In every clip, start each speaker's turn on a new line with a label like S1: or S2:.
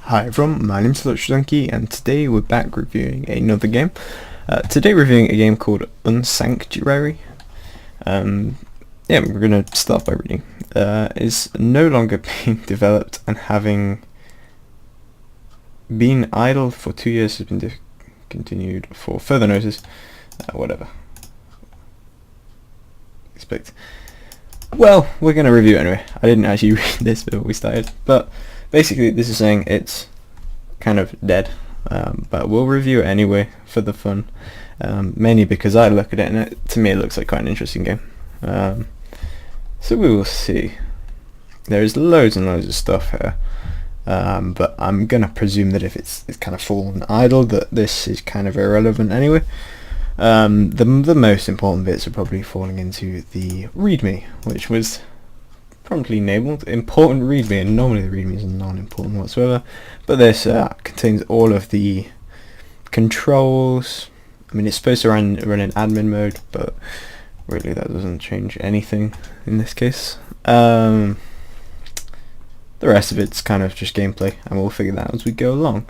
S1: Hi everyone, my name's Luxury and today we're back reviewing another game. Today reviewing a game called Unsanctuary. We're going to start by reading. Is no longer being developed and having been idle for 2 years has been continued for further notice. Whatever. Expect. Well, we're going to review it anyway. I didn't actually read this before we started, but basically this is saying it's kind of dead, but we'll review it anyway for the fun, mainly because I look at it and to me it looks like quite an interesting game. So we will see. There's loads and loads of stuff here, but I'm going to presume that if it's kind of fallen idle, that this is kind of irrelevant anyway. The most important bits are probably falling into the README, which was promptly enabled. Important README, and normally the README is non-important whatsoever, but this contains all of the controls. I mean, it's supposed to run in admin mode, but really that doesn't change anything in this case. The rest of it's kind of just gameplay, and we'll figure that out as we go along.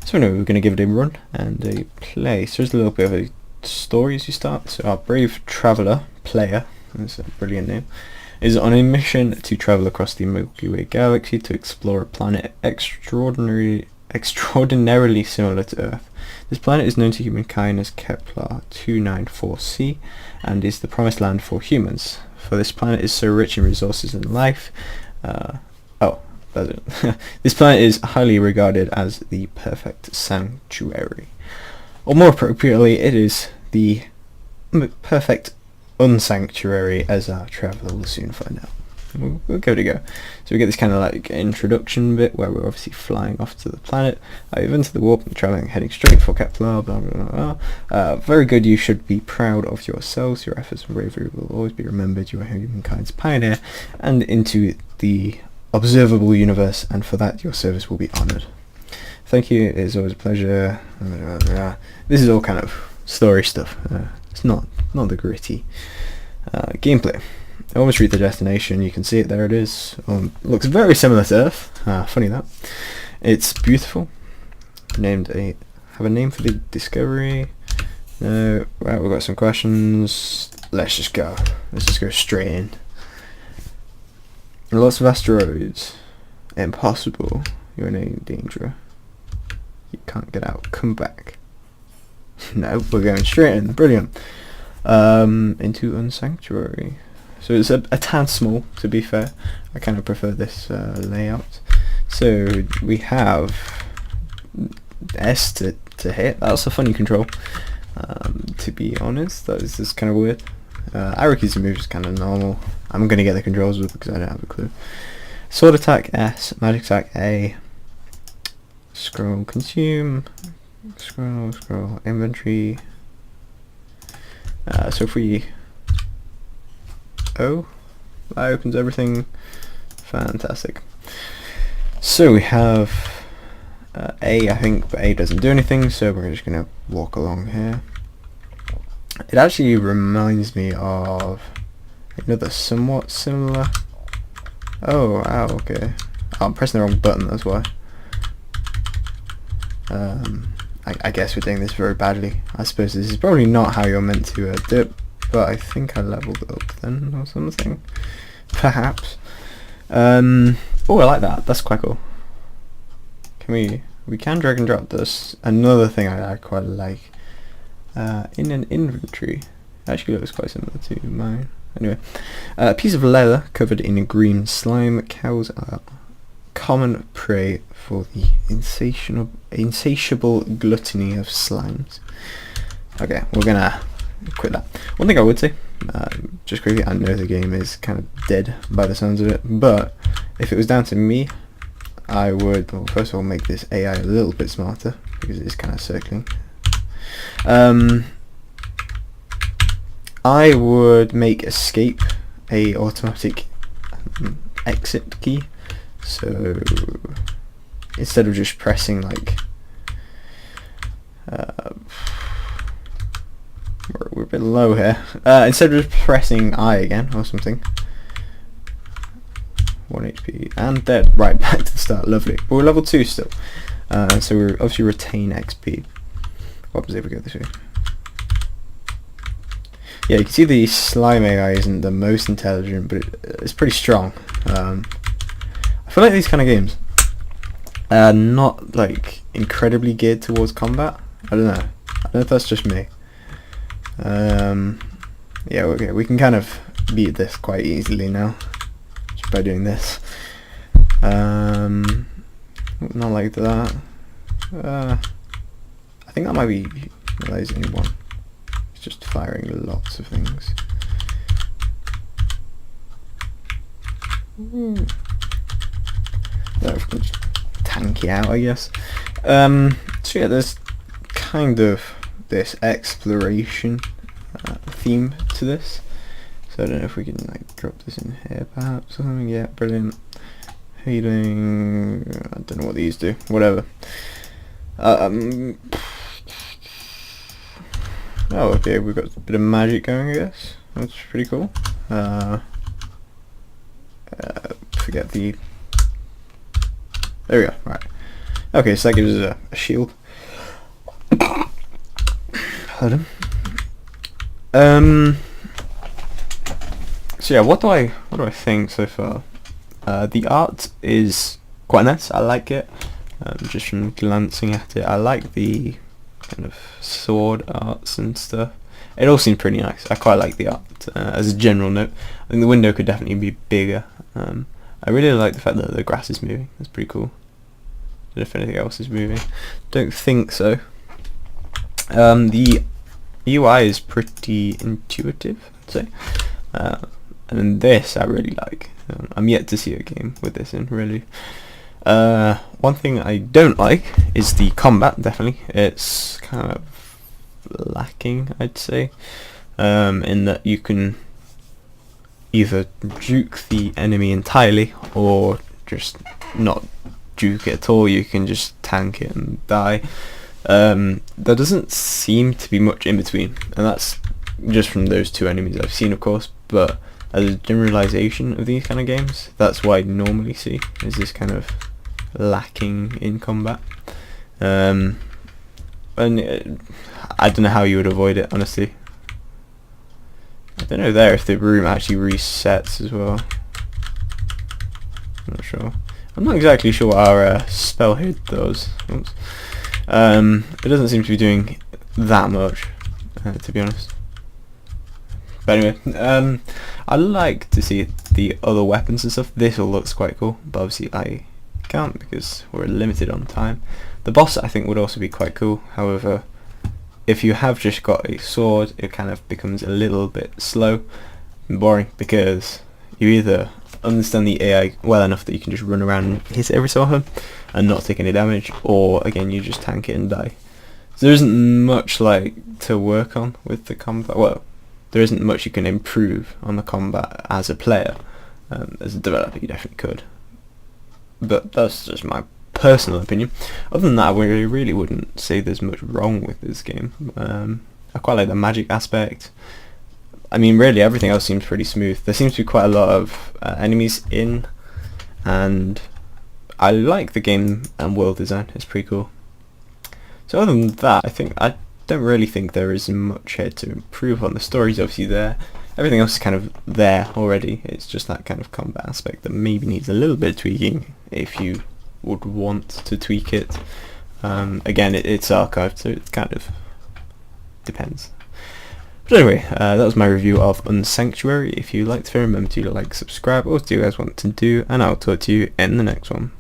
S1: So anyway, we're going to give it a run and a play. So there's a little bit of a story as you start. So our brave traveller, player, that's a brilliant name, is on a mission to travel across the Milky Way galaxy to explore a planet extraordinarily similar to Earth. This planet is known to humankind as Kepler 294c and is the promised land for humans. For this planet is so rich in resources and life. This planet is highly regarded as the perfect sanctuary. Or more appropriately, it is the perfect unsanctuary, as our traveller will soon find out. We'll give it a go. So we get this kind of like introduction bit where we're obviously flying off to the planet, even to the warp, and travelling, heading straight for Kepler, blah blah blah. Very good, you should be proud of yourselves. Your efforts and bravery will always be remembered. You are humankind's pioneer, and into the observable universe, and for that your service will be honoured. Thank you, it's always a pleasure. This is all kind of story stuff. It's not the gritty gameplay. I almost reached the destination. You can see it, there it is. Looks very similar to Earth. Funny that. It's beautiful. Have a name for the discovery. No, right, we've got some questions. Let's just go straight in. Lots of asteroids. Impossible. You're in any danger. You can't get out. Come back. No, we're going straight in. Brilliant. Into Unsanctuary. So it's a tad small, to be fair. I kind of prefer this layout. So we have S to hit. That's a funny control. To be honest, that is just kind of weird. Arrow keys to move is kind of normal. I'm going to get the controls with because I don't have a clue. Sword attack S, magic attack A, scroll consume, scroll inventory. So if we that opens everything. Fantastic. So we have A, I think, but A doesn't do anything, so we're just going to walk along here. It actually reminds me of another somewhat similar. Oh, ow, okay. I'm pressing the wrong button, that's why. I guess we're doing this very badly. I suppose this is probably not how you're meant to do it, but I think I leveled up then or something. Perhaps. Oh, I like that. That's quite cool. We can drag and drop this. Another thing I quite like. In an inventory. Actually looks quite similar to mine. Anyway, a piece of leather covered in green slime. Cows are common prey for the insatiable gluttony of slimes. Okay, we're gonna quit that. One thing I would say, just quickly, I know the game is kind of dead by the sounds of it, but if it was down to me, I would, well, first of all, make this AI a little bit smarter, because it is kind of circling. I would make escape a automatic exit key, so instead of just pressing like we're a bit low here, instead of just pressing I again or something, 1 HP, and dead. Right, back to the start. Lovely. But we're level 2 still, so we're obviously retain XP. What happens if we go this way? Yeah, you can see the slime AI isn't the most intelligent, but it's pretty strong. I feel like these kind of games are not like incredibly geared towards combat. I don't know. I don't know if that's just me. Yeah, okay, we can kind of beat this quite easily now just by doing this. Not like that. I think that might be. Well, there's only one. It's just firing lots of things. Just tanky out, I guess. So yeah, there's kind of this exploration theme to this. So I don't know if we can like drop this in here perhaps or something. Yeah, brilliant. Healing. I don't know what these do. Whatever. Oh, okay, we've got a bit of magic going, I guess. That's pretty cool. Forget the... There we go, right. Okay, so that gives us a shield. Pardon. So yeah, what do I think so far? The art is quite nice, I like it. Just from glancing at it, I like the kind of sword arts and stuff. It all seems pretty nice. I quite like the art. As a general note, I think the window could definitely be bigger. I really like the fact that the grass is moving. That's pretty cool. Don't know if anything else is moving. Don't think so. The UI is pretty intuitive, I'd say. And then this I really like. I'm yet to see a game with this in, really. One thing I don't like is the combat, definitely. It's kind of lacking, I'd say, in that you can either juke the enemy entirely or just not juke it at all. You can just tank it and die. There doesn't seem to be much in between, and that's just from those two enemies I've seen, of course, but as a generalization of these kind of games, that's what I normally see, is this kind of lacking in combat. And I don't know how you would avoid it, honestly. I don't know there if the room actually resets as well. I'm not sure. I'm not exactly sure what our spell hit does. Oops. It doesn't seem to be doing that much, to be honest. But anyway, I like to see the other weapons and stuff. This all looks quite cool, but obviously I can't because we're limited on time. The boss I think would also be quite cool. However, if you have just got a sword, it kind of becomes a little bit slow and boring, because you either understand the AI well enough that you can just run around and hit it every so often and not take any damage, or again you just tank it and die. So there isn't much like to work on with the combat. Well, there isn't much you can improve on the combat as a player. As a developer you definitely could, but that's just my personal opinion. Other than that, I really wouldn't say there's much wrong with this game. I quite like the magic aspect. I mean, really everything else seems pretty smooth. There seems to be quite a lot of enemies in, and I like the game and world design. It's pretty cool. So other than that, I don't really think there is much here to improve on. The story's obviously there. Everything else is kind of there already. It's just that kind of combat aspect that maybe needs a little bit of tweaking if you would want to tweak it. Again, it's archived, so it kind of depends. But anyway, that was my review of Unsanctuary. If you liked it, remember to like, subscribe, or what do you guys want to do, and I'll talk to you in the next one.